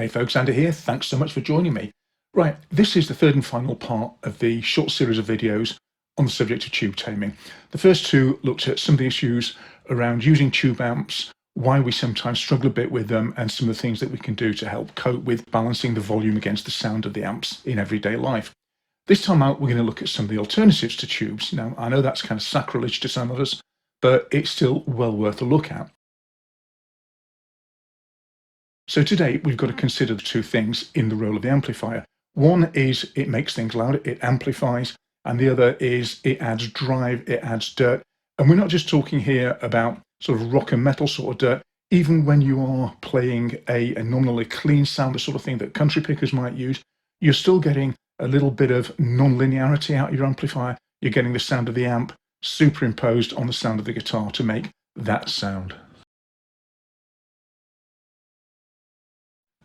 Hey folks, Andy here. Thanks so much for joining me. Right, this is the third and final part of the short series of videos on the subject of tube taming. The first two looked at some of the issues around using tube amps, why we sometimes struggle a bit with them, and some of the things that we can do to help cope with balancing the volume against the sound of the amps in everyday life. This time out, we're going to look at some of the alternatives to tubes. Now, I know that's kind of sacrilege to some of us, but it's still well worth a look at. So today we've got to consider the two things in the role of the amplifier. One is it makes things louder, it amplifies, and the other is it adds drive, it adds dirt. And we're not just talking here about sort of rock and metal sort of dirt. Even when you are playing a nominally clean sound, the sort of thing that country pickers might use, you're still getting a little bit of non-linearity out of your amplifier. You're getting the sound of the amp superimposed on the sound of the guitar to make that sound.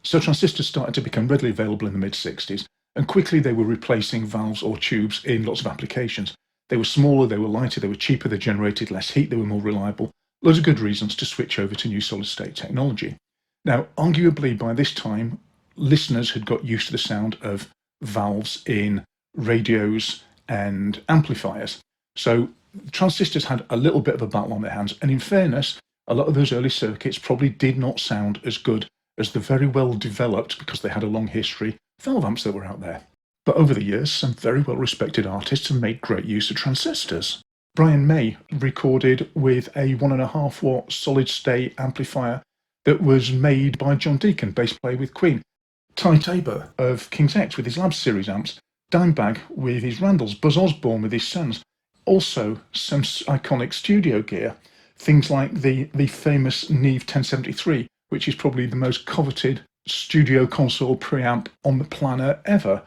So transistors started to become readily available in the mid-60s, and quickly they were replacing valves or tubes in lots of applications. They were smaller, they were lighter, they were cheaper, they generated less heat, they were more reliable. Loads of good reasons to switch over to new solid-state technology. Now, arguably by this time, listeners had got used to the sound of valves in radios and amplifiers. So transistors had a little bit of a battle on their hands, and in fairness, a lot of those early circuits probably did not sound as good as the very well developed, because they had a long history, valve amps that were out there. But over the years, some very well respected artists have made great use of transistors. Brian May recorded with a 1.5 watt solid state amplifier that was made by John Deacon, bass player with Queen. Ty Tabor of King's X with his Lab Series amps, Dimebag with his Randalls, Buzz Osborne with his Sons. Also some iconic studio gear, things like the famous Neve 1073, which is probably the most coveted studio console preamp on the planet ever,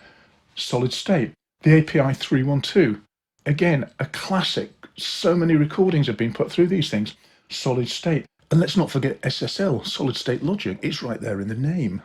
solid state. The API 312, again, a classic. So many recordings have been put through these things, solid state. And let's not forget SSL, solid state logic. It's right there in the name.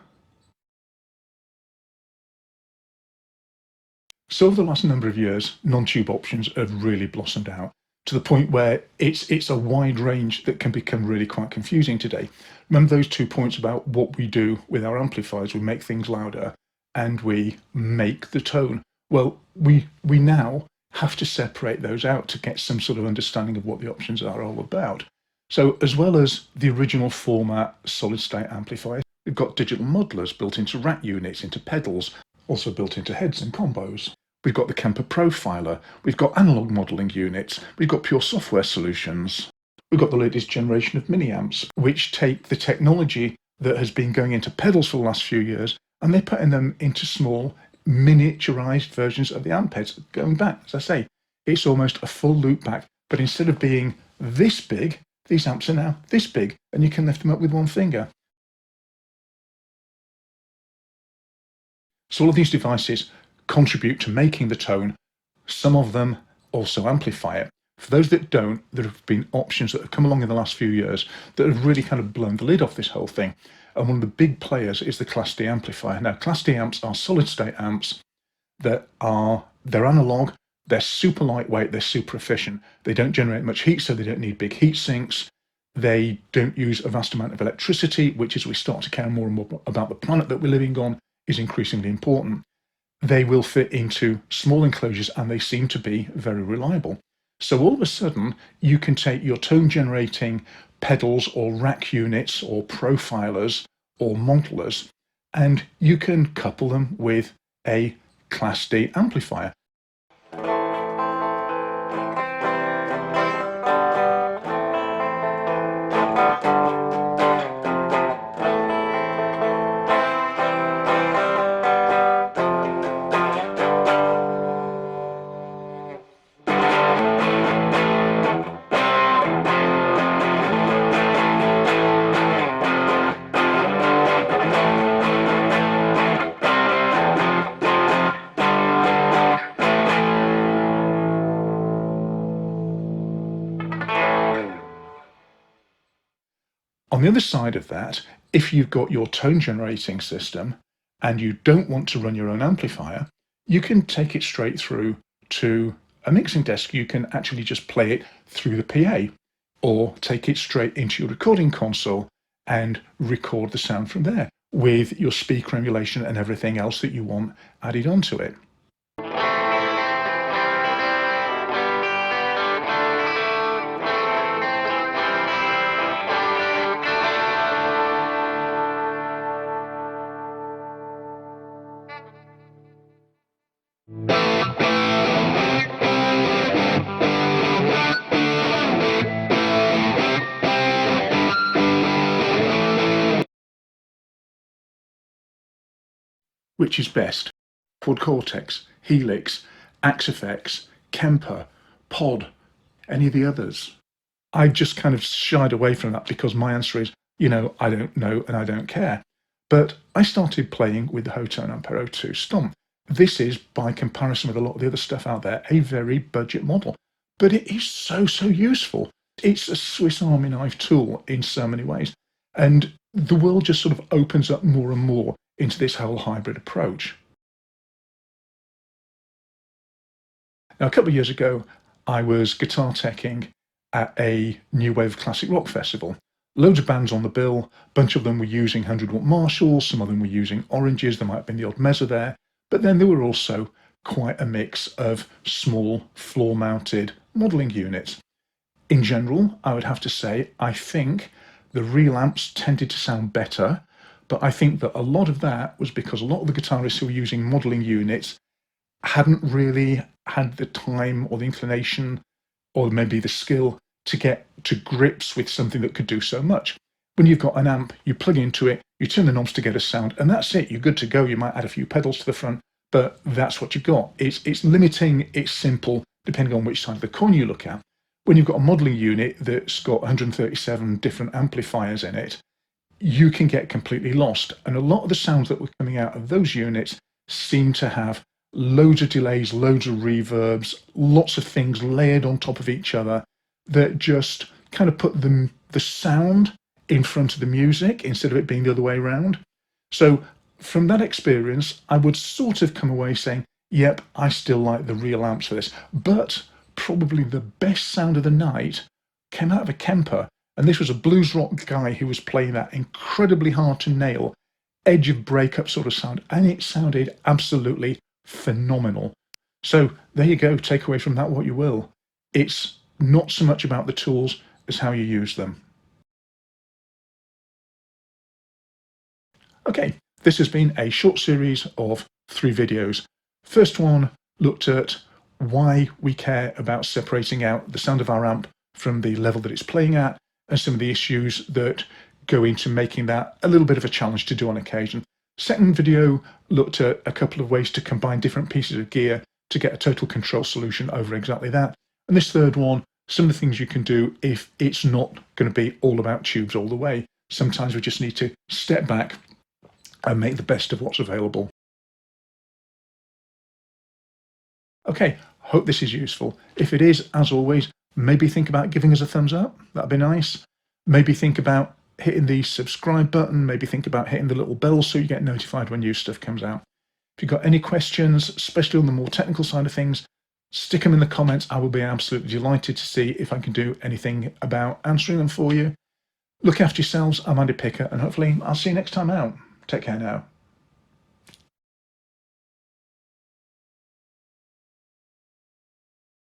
So over the last number of years, non-tube options have really blossomed out, to the point where it's a wide range that can become really quite confusing today. Remember those 2 points about what we do with our amplifiers? We make things louder and we make the tone. Well, we now have to separate those out to get some sort of understanding of what the options are all about. So as well as the original format solid state amplifiers, we've got digital modelers built into rack units, into pedals, also built into heads and combos. We've got the Kemper Profiler, we've got analog modelling units, we've got pure software solutions. We've got the latest generation of mini-amps, which take the technology that has been going into pedals for the last few years, and they're putting them into small, miniaturized versions of the amp heads. Going back, as I say, it's almost a full loop back, but instead of being this big, these amps are now this big, and you can lift them up with one finger. So all of these devices contribute to making the tone. Some of them also amplify it. For those that don't, there have been options that have come along in the last few years that have really kind of blown the lid off this whole thing. And one of the big players is the Class D amplifier. Now, Class D amps are solid state amps they're analog, they're super lightweight, they're super efficient. They don't generate much heat, so they don't need big heat sinks. They don't use a vast amount of electricity, which, as we start to care more and more about the planet that we're living on, is increasingly important. They will fit into small enclosures, and they seem to be very reliable. So all of a sudden, you can take your tone generating pedals or rack units or profilers or modelers, and you can couple them with a Class D amplifier. On the other side of that, if you've got your tone generating system and you don't want to run your own amplifier, you can take it straight through to a mixing desk. You can actually just play it through the PA, or take it straight into your recording console and record the sound from there. with your speaker emulation and everything else that you want added onto it. Which is best? Quad Cortex, Helix, Axifex, Kemper, Pod, any of the others? I just kind of shied away from that because my answer is, I don't know and I don't care. But I started playing with the Hotone Ampero 2 Stomp. This is, by comparison with a lot of the other stuff out there, a very budget model. But it is so, so useful. It's a Swiss Army knife tool in so many ways. And the world just sort of opens up more and more into this whole hybrid approach. Now, a couple of years ago, I was guitar teching at a new wave classic rock festival. Loads of bands on the bill, a bunch of them were using 100-watt Marshalls, some of them were using Oranges, there might have been the odd Mezza there, but then there were also quite a mix of small floor-mounted modelling units. In general, I would have to say, I think the real amps tended to sound better, but I think that a lot of that was because a lot of the guitarists who were using modelling units hadn't really had the time or the inclination or maybe the skill to get to grips with something that could do so much. When you've got an amp, you plug into it, you turn the knobs to get a sound, and that's it. You're good to go. You might add a few pedals to the front, but that's what you've got. It's limiting, it's simple, depending on which side of the coin you look at. When you've got a modelling unit that's got 137 different amplifiers in it, you can get completely lost. And a lot of the sounds that were coming out of those units seem to have loads of delays, loads of reverbs, lots of things layered on top of each other that just kind of put the sound in front of the music instead of it being the other way around. So from that experience, I would sort of come away saying, yep, I still like the real amps for this. But probably the best sound of the night came out of a Kemper. And this was a blues rock guy who was playing that incredibly hard to nail, edge of breakup sort of sound. And it sounded absolutely phenomenal. So there you go. Take away from that what you will. It's not so much about the tools as how you use them. Okay, this has been a short series of 3 videos. First one looked at why we care about separating out the sound of our amp from the level that it's playing at, and some of the issues that go into making that a little bit of a challenge to do on occasion. Second video looked at a couple of ways to combine different pieces of gear to get a total control solution over exactly that. And this third one, some of the things you can do if it's not going to be all about tubes all the way. Sometimes we just need to step back and make the best of what's available. Okay, hope this is useful. If it is, as always, maybe think about giving us a thumbs up. That'd be nice. Maybe think about hitting the subscribe button. Maybe think about hitting the little bell so you get notified when new stuff comes out. If you've got any questions, especially on the more technical side of things, stick them in the comments. I will be absolutely delighted to see if I can do anything about answering them for you. Look after yourselves. I'm Andy Picker, and hopefully I'll see you next time out. Take care now.